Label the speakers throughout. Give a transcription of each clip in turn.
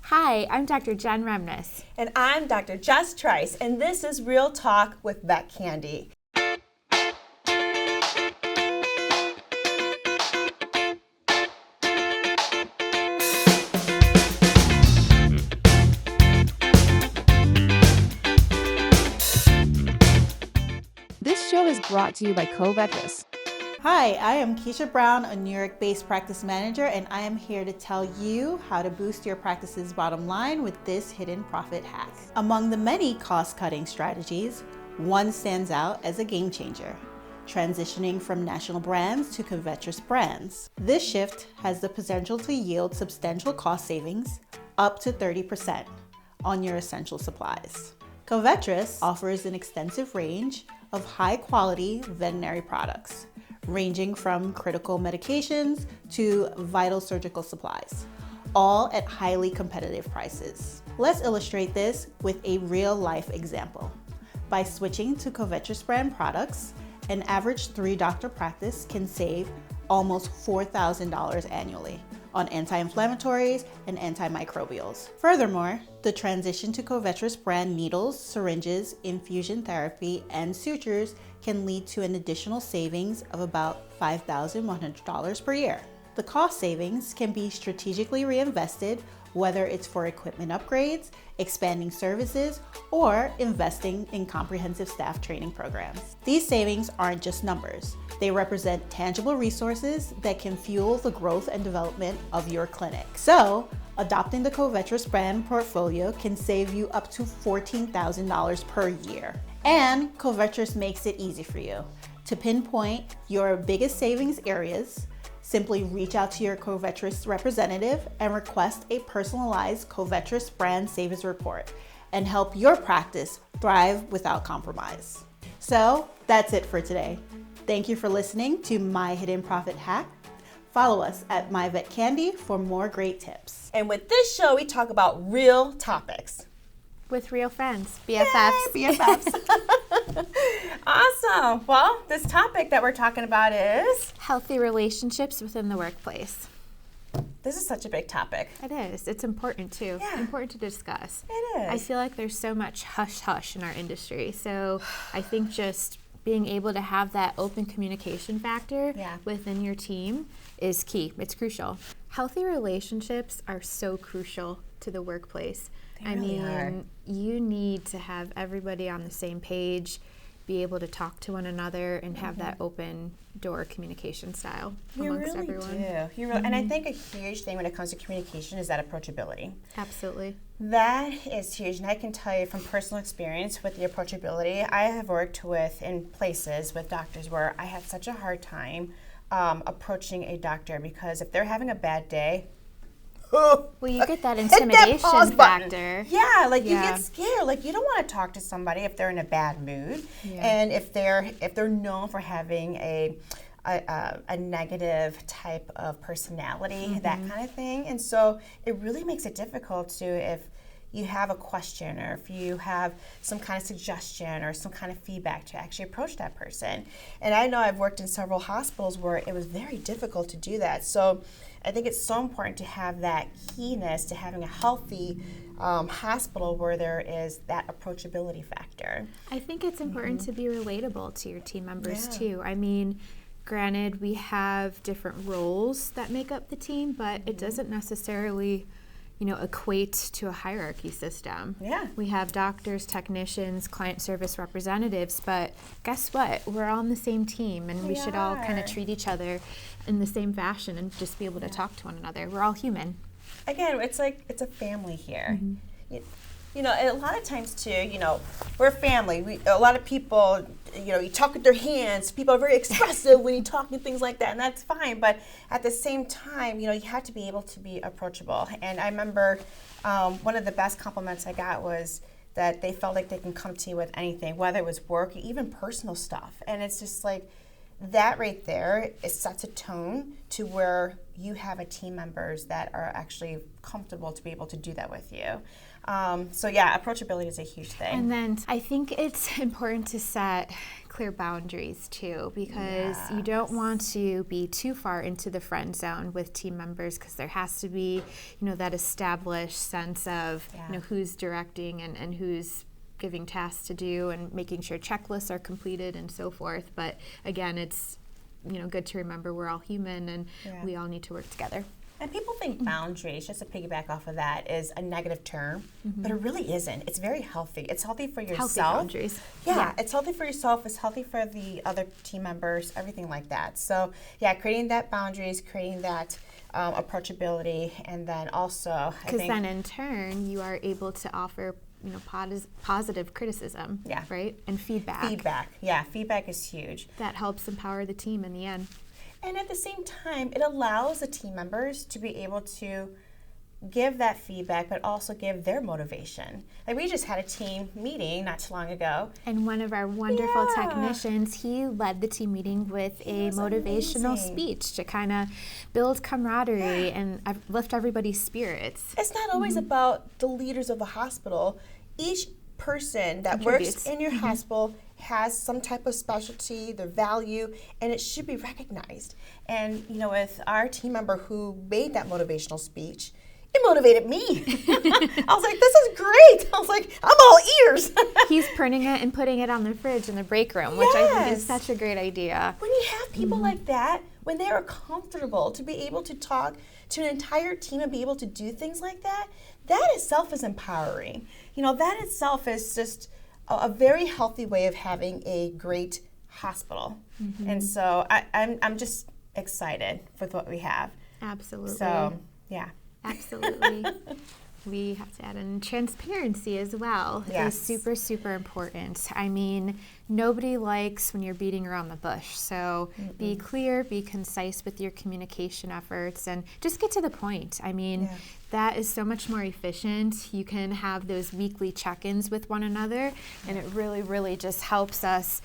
Speaker 1: Hi, I'm Dr. Jen Remnes.
Speaker 2: And I'm Dr. Jess Trice, and this is Real Talk with Vet Candy.
Speaker 3: This show is brought to you by Veterinary.
Speaker 4: Hi, I am Keisha Brown, a New York-based practice manager, and I am here to tell you how to boost your practice's bottom line with this hidden profit hack. Among the many cost-cutting strategies, one stands out as a game changer: transitioning from national brands to Covetrus brands. This shift has the potential to yield substantial cost savings, up to 30%, on your essential supplies. Covetrus offers an extensive range of high-quality veterinary products, ranging from critical medications to vital surgical supplies, all at highly competitive prices. Let's illustrate this with a real-life example. By switching to Covetrus brand products, an average 3-doctor practice can save almost $4,000 annually on anti-inflammatories and antimicrobials. Furthermore, the transition to Covetrus brand needles, syringes, infusion therapy, and sutures can lead to an additional savings of about $5,100 per year. The cost savings can be strategically reinvested, whether it's for equipment upgrades, expanding services, or investing in comprehensive staff training programs. These savings aren't just numbers. They represent tangible resources that can fuel the growth and development of your clinic. So, adopting the Covetrus brand portfolio can save you up to $14,000 per year. And Covetrus makes it easy for you. To pinpoint your biggest savings areas, simply reach out to your Covetrus representative and request a personalized Covetrus brand savings report and help your practice thrive without compromise. So that's it for today. Thank you for listening to My Hidden Profit Hack. Follow us at MyVetCandy for more great tips.
Speaker 2: And with this show, we talk about real topics.
Speaker 1: With real friends, BFFs.
Speaker 2: Yay, BFFs. Awesome. Well, this topic that we're talking about is
Speaker 1: Healthy relationships within the workplace.
Speaker 2: This is such a big topic.
Speaker 1: It is. It's important too.
Speaker 2: Yeah.
Speaker 1: Important to discuss.
Speaker 2: It is.
Speaker 1: I feel like there's so much hush-hush in our industry. So I think just being able to have that open communication factor within your team is key. It's crucial. Healthy relationships are so crucial to the workplace.
Speaker 2: They really are.
Speaker 1: You need to have everybody on the same page, be able to talk to one another, and have that open door communication style amongst everyone.
Speaker 2: You really do. And I think a huge thing when it comes to communication is that approachability.
Speaker 1: Absolutely.
Speaker 2: That is huge, and I can tell you from personal experience with the approachability, I have worked in places with doctors where I had such a hard time approaching a doctor because if they're having a bad day,
Speaker 1: well, you get that intimidation factor.
Speaker 2: Yeah, you get scared. You don't want to talk to somebody if they're in a bad mood, and if they're known for having a negative type of personality, that kind of thing. And so it really makes it difficult if you have a question or if you have some kind of suggestion or some kind of feedback to actually approach that person. And I know I've worked in several hospitals where it was very difficult to do that. So I think it's so important to have that keenness to having a healthy hospital where there is that approachability factor.
Speaker 1: I think it's important to be relatable to your team members too. I mean, granted, we have different roles that make up the team, but it doesn't necessarily equate to a hierarchy system.
Speaker 2: Yeah.
Speaker 1: We have doctors, technicians, client service representatives, but guess what? We're all on the same team, and we should all kind of treat each other in the same fashion and just be able to talk to one another. We're all human.
Speaker 2: Again, it's a family here. And a lot of times too, we're a family. A lot of people, you talk with their hands. People are very expressive when you talk and things like that, and that's fine. But at the same time, you have to be able to be approachable. And I remember one of the best compliments I got was that they felt like they can come to you with anything, whether it was work, even personal stuff. And it's just that right there, it sets a tone to where you have a team members that are actually comfortable to be able to do that with you. So yeah, approachability is a huge thing.
Speaker 1: And then I think it's important to set clear boundaries too, because you don't want to be too far into the friend zone with team members, because there has to be, that established sense of, who's directing and who's giving tasks to do and making sure checklists are completed and so forth. But again, it's, good to remember we're all human and we all need to work together.
Speaker 2: And people think boundaries, just to piggyback off of that, is a negative term, but it really isn't. It's very healthy. It's healthy for yourself.
Speaker 1: Healthy boundaries.
Speaker 2: Yeah, it's healthy for yourself. It's healthy for the other team members, everything like that. So, yeah, creating that boundaries, creating that approachability, and then also,
Speaker 1: because then in turn, you are able to offer positive criticism, right? And feedback.
Speaker 2: Feedback is huge.
Speaker 1: That helps empower the team in the end.
Speaker 2: And at the same time, it allows the team members to be able to give that feedback, but also give their motivation. Like, we just had a team meeting not too long ago.
Speaker 1: And one of our wonderful technicians, he led the team meeting with a motivational speech to kind of build camaraderie and lift everybody's spirits.
Speaker 2: It's not always about the leaders of the hospital. Each person that works in your hospital has some type of specialty, their value, and it should be recognized. And, with our team member who made that motivational speech, it motivated me. I was like, this is great. I was like, I'm all ears.
Speaker 1: He's printing it and putting it on the fridge in the break room, which I think is such a great idea.
Speaker 2: When you have people like that, when they are comfortable to be able to talk to an entire team and be able to do things like that, that itself is empowering. That itself is just a very healthy way of having a great hospital. And so I'm just excited with what we have.
Speaker 1: Absolutely.
Speaker 2: So, yeah.
Speaker 1: Absolutely. We have to add in transparency as well.
Speaker 2: Yes.
Speaker 1: It's super, super important. I mean, nobody likes when you're beating around the bush. So be clear, be concise with your communication efforts, and just get to the point. I mean, that is so much more efficient. You can have those weekly check-ins with one another, and it really, really just helps us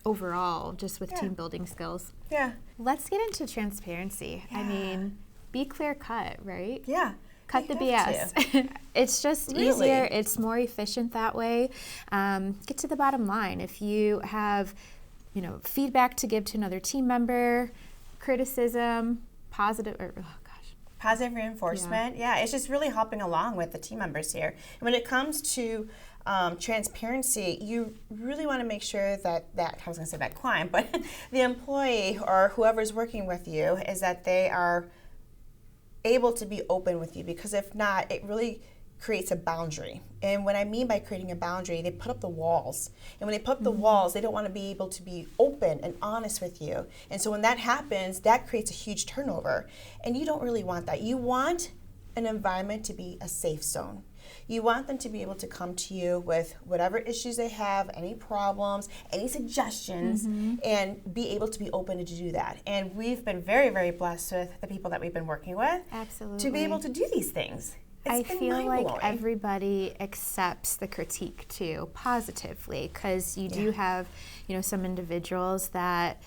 Speaker 1: overall, just with team building skills.
Speaker 2: Yeah.
Speaker 1: Let's get into transparency. I mean, be clear cut, right?
Speaker 2: Yeah.
Speaker 1: Cut the BS. It's just easier. It's more efficient that way. Get to the bottom line. If you have, feedback to give to another team member, criticism, positive
Speaker 2: reinforcement. Yeah, it's just really helping along with the team members here. And when it comes to transparency, you really want to make sure that I was going to say that client, but the employee or whoever's working with you is that they are able to be open with you, because if not, it really creates a boundary. And what I mean by creating a boundary, they put up the walls. And when they put up the walls, they don't want to be able to be open and honest with you. And so when that happens, that creates a huge turnover. And you don't really want that. You want an environment to be a safe zone. You want them to be able to come to you with whatever issues they have, any problems, any suggestions, and be able to be open to do that. And we've been very, very blessed with the people that we've been working with.
Speaker 1: Absolutely.
Speaker 2: To be able to do these things.
Speaker 1: I feel like everybody accepts the critique too positively, because you do have, some individuals that,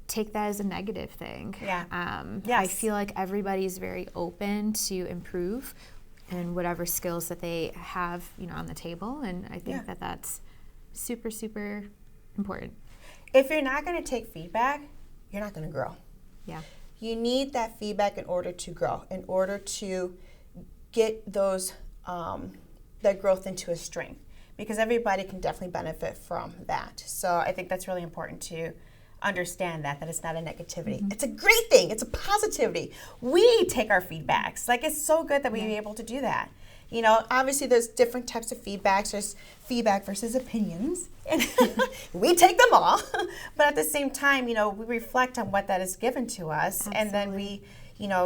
Speaker 1: take that as a negative thing. I feel like everybody's very open to improve and whatever skills that they have, on the table. And I think that that's super, super important.
Speaker 2: If you're not going to take feedback, you're not going to grow.
Speaker 1: Yeah.
Speaker 2: You need that feedback in order to grow, in order to get those that growth into a strength, because everybody can definitely benefit from that. So I think that's really important to understand that it's not a negativity. It's a great thing. It's a positivity. We take our feedbacks. Like, it's so good that we're able to do that. Obviously there's different types of feedbacks. There's feedback versus opinions. And we take them all. But at the same time, we reflect on what that is given to us. Absolutely. And then we,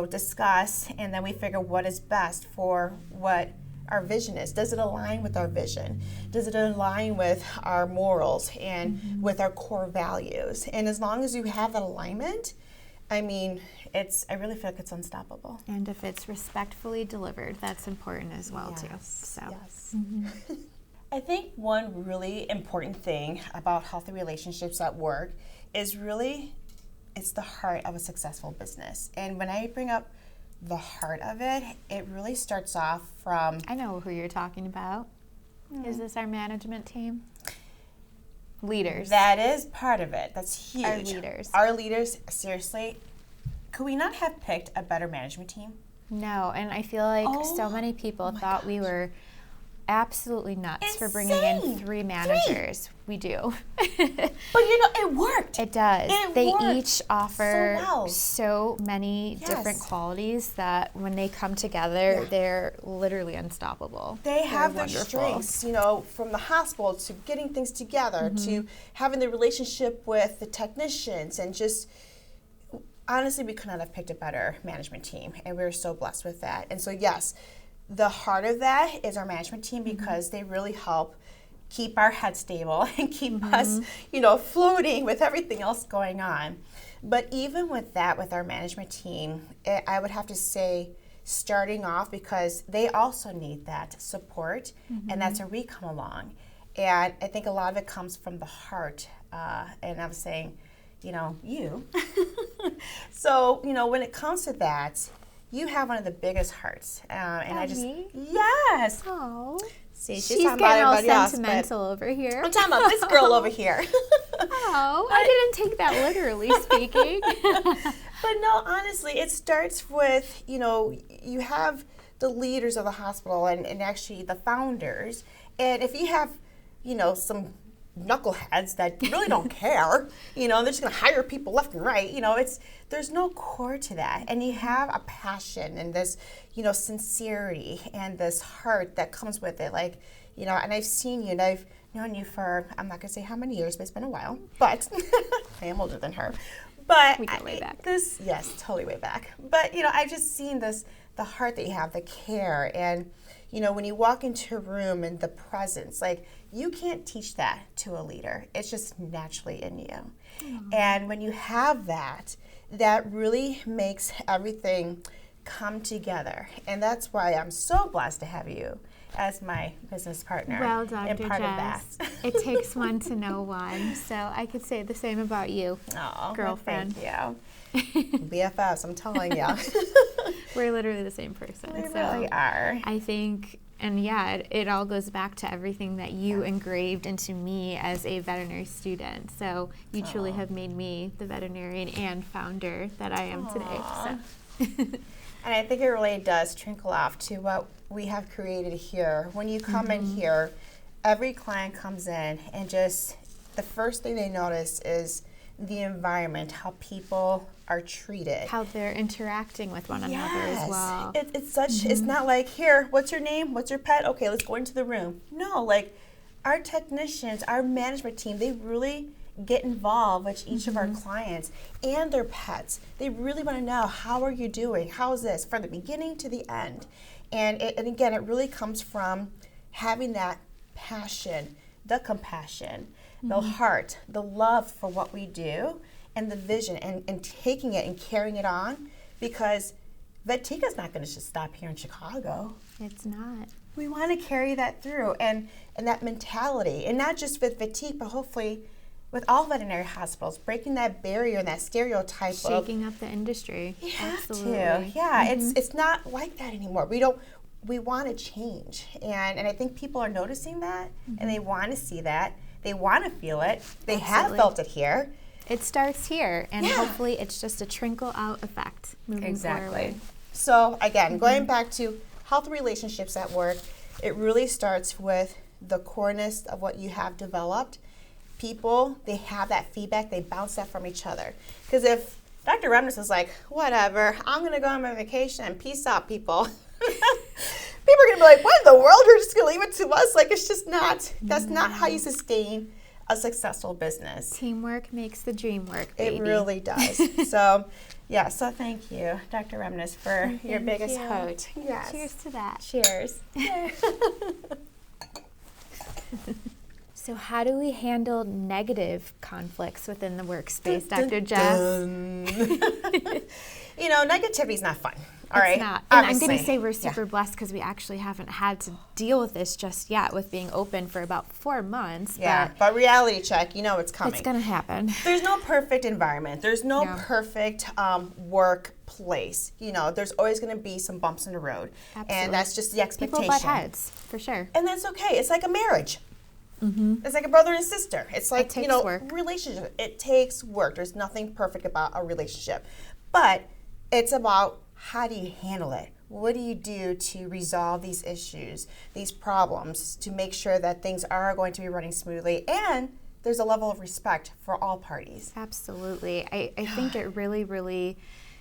Speaker 2: discuss, and then we figure what is best for what our vision is. Does it align with our vision? Does it align with our morals and with our core values? And as long as you have that alignment, I really feel like it's unstoppable.
Speaker 1: And if it's respectfully delivered, that's important as well too. So.
Speaker 2: Yes. I think one really important thing about healthy relationships at work is really, it's the heart of a successful business. And when I bring up the heart of it, it really starts off from...
Speaker 1: I know who you're talking about. Is this our management team? Leaders.
Speaker 2: That is part of it. That's huge.
Speaker 1: Our leaders.
Speaker 2: Our leaders, seriously, could we not have picked a better management team?
Speaker 1: No, and I feel like so many people thought we were absolutely nuts for bringing in 3 managers. We do.
Speaker 2: But it worked.
Speaker 1: It does. They each offer
Speaker 2: so well.
Speaker 1: so many different qualities that when they come together, they're literally unstoppable.
Speaker 2: They have their
Speaker 1: wonderful
Speaker 2: strengths, from the hospital to getting things together to having the relationship with the technicians, and just honestly, we could not have picked a better management team, and we're so blessed with that. And so yes, the heart of that is our management team, because they really help keep our head stable and keep us, floating with everything else going on. But even with that, with our management team, I would have to say, starting off, because they also need that support, and that's where we come along. And I think a lot of it comes from the heart. And I was saying, you. So, when it comes to that, you have one of the biggest hearts, and I just
Speaker 1: me?
Speaker 2: Yes.
Speaker 1: Oh,
Speaker 2: See,
Speaker 1: she's getting all sentimental over here.
Speaker 2: I'm talking about this girl over here.
Speaker 1: Oh, I didn't take that literally speaking.
Speaker 2: But no, honestly, it starts with you have the leaders of the hospital and actually the founders, and if you have some knuckleheads that really don't care, they're just going to hire people left and right. There's no core to that, and you have a passion and this, sincerity and this heart that comes with it. And I've seen you, and I've known you for, I'm not going to say how many years, but it's been a while. But I am older than her. But
Speaker 1: we go way back.
Speaker 2: Yes, totally way back. But I've just seen the heart that you have, the care, and when you walk into a room and the presence, you can't teach that to a leader. It's just naturally in you. And when you have that really makes everything come together. And that's why I'm so blessed to have you as my business partner.
Speaker 1: Well done,
Speaker 2: and part
Speaker 1: Jess.
Speaker 2: of that.
Speaker 1: It takes one to know one. So I could say the same about you, girlfriend.
Speaker 2: Well, thank you. BFFs, I'm telling you.
Speaker 1: We're literally the same person.
Speaker 2: We really are.
Speaker 1: I think, and it all goes back to everything that you engraved into me as a veterinary student. So you truly have made me the veterinarian and founder that I am today. So.
Speaker 2: And I think it really does trickle off to what we have created here. When you come in here, every client comes in, and just the first thing they notice is the environment, how people are treated,
Speaker 1: how they're interacting with one another as well.
Speaker 2: It's such. It's not like, here, what's your name? What's your pet? Okay, let's go into the room. No, our technicians, our management team, they really get involved with each of our clients and their pets. They really want to know, how are you doing? How is this from the beginning to the end? And again, it really comes from having that passion, the compassion, the heart, the love for what we do, and the vision, and taking it and carrying it on, because Vetika's not going to just stop here in Chicago.
Speaker 1: It's not.
Speaker 2: We want to carry that through, and that mentality, and not just with Vetika, but hopefully with all veterinary hospitals, breaking that barrier and that stereotype
Speaker 1: shaking up the industry.
Speaker 2: You have
Speaker 1: Absolutely.
Speaker 2: to. Yeah, it's not like that anymore. We want to change, and I think people are noticing that, and they want to see that. They want to feel it. They have felt it here.
Speaker 1: It starts here, and hopefully it's just a trickle out effect moving forward.
Speaker 2: So again, going back to healthy relationships at work, it really starts with the coreness of what you have developed. People, they have that feedback, they bounce that from each other. Because if Dr. Remnes is like, whatever, I'm going to go on my vacation and peace out, people. People are going to be like, what in the world? You're just going to leave it to us? It's just not. That's not how you sustain a successful business.
Speaker 1: Teamwork makes the dream work, baby.
Speaker 2: It really does. So thank you, Dr. Remnes, for your biggest hoot.
Speaker 1: Yes. Cheers to that.
Speaker 2: Cheers.
Speaker 1: So how do we handle negative conflicts within the workspace, Dr. Jess?
Speaker 2: Negativity is not fun. All right.
Speaker 1: It's not. And I'm going
Speaker 2: Obviously.
Speaker 1: to say we're super blessed because we actually haven't had to deal with this just yet with being open for about 4 months.
Speaker 2: Yeah, but reality check, you know it's coming.
Speaker 1: It's going to happen.
Speaker 2: There's no perfect environment. There's no perfect workplace. You know, there's always going to be some bumps in the road.
Speaker 1: Absolutely.
Speaker 2: And that's just the expectation.
Speaker 1: People butt heads, for sure.
Speaker 2: And that's okay. It's like a marriage. It's like a brother and sister. It's like,
Speaker 1: takes work.
Speaker 2: relationship. It takes work. There's nothing perfect about a relationship. But it's about how do you handle it? What do you do to resolve these issues, these problems, to make sure that things are going to be running smoothly and there's a level of respect for all parties?
Speaker 1: Absolutely. I think it really, really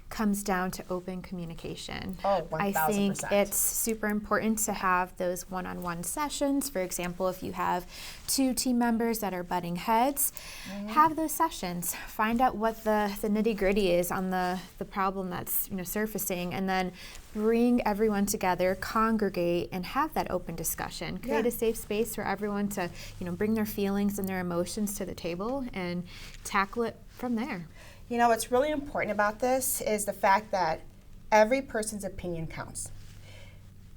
Speaker 1: comes down to open communication.
Speaker 2: Oh, 1000%.
Speaker 1: I think it's super important to have those one-on-one sessions. For example, if you have 2 team members that are butting heads, have those sessions. Find out what the nitty-gritty is on the problem that's surfacing, and then bring everyone together, congregate, and have that open discussion. Create a safe space for everyone to bring their feelings and their emotions to the table and tackle it from there.
Speaker 2: You know, what's really important about this is the fact that every person's opinion counts.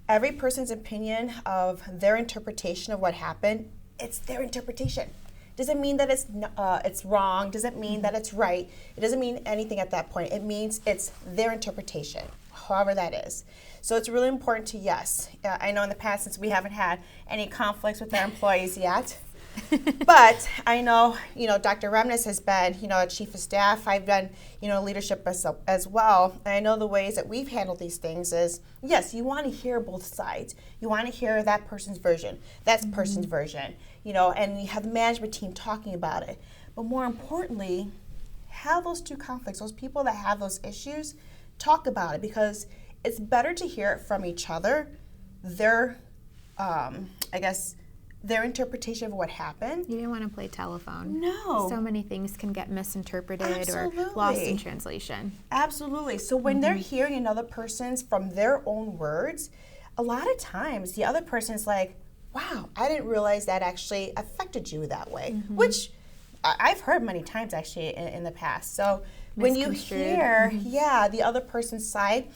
Speaker 2: Every person's opinion of their interpretation of what happened, it's their interpretation. Doesn't mean that it's wrong, doesn't mean that it's right. It doesn't mean anything at that point. It means it's their interpretation, however that is. So it's really important to, I know in the past, since we haven't had any conflicts with our employees yet, but I know, Dr. Remnes has been, a chief of staff. I've done, leadership as well. And I know the ways that we've handled these things is, yes, you want to hear both sides. You want to hear that person's version, that person's version, and you have the management team talking about it. But more importantly, have those 2 conflicts, those people that have those issues, talk about it, because it's better to hear it from each other, their interpretation of what happened.
Speaker 1: You didn't want to play telephone.
Speaker 2: No.
Speaker 1: So many things can get misinterpreted
Speaker 2: Absolutely.
Speaker 1: or lost in translation.
Speaker 2: Absolutely. So when they're hearing another person's from their own words, a lot of times the other person's like, wow, I didn't realize that actually affected you that way, which I've heard many times actually in the past. So when you hear, the other person's side,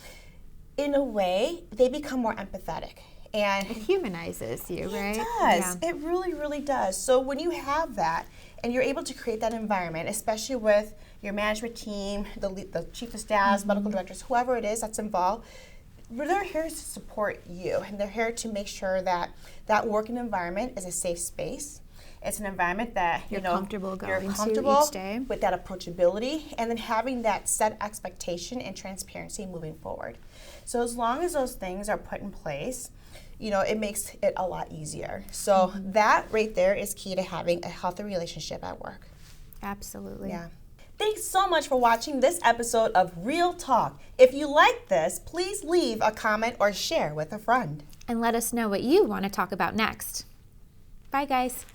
Speaker 2: in a way, they become more empathetic. And
Speaker 1: it humanizes you, right?
Speaker 2: It does. Yeah. It really, really does. So when you have that and you're able to create that environment, especially with your management team, the chief of staff, medical directors, whoever it is that's involved, they're here to support you, and they're here to make sure that that working environment is a safe space. It's an environment that
Speaker 1: you're comfortable going
Speaker 2: to
Speaker 1: each day,
Speaker 2: with that approachability, and then having that set expectation and transparency moving forward. So as long as those things are put in place, it makes it a lot easier. So that right there is key to having a healthy relationship at work.
Speaker 1: Absolutely.
Speaker 2: Yeah. Thanks so much for watching this episode of Real Talk. If you like this, please leave a comment or share with a friend.
Speaker 1: And let us know what you want to talk about next. Bye, guys.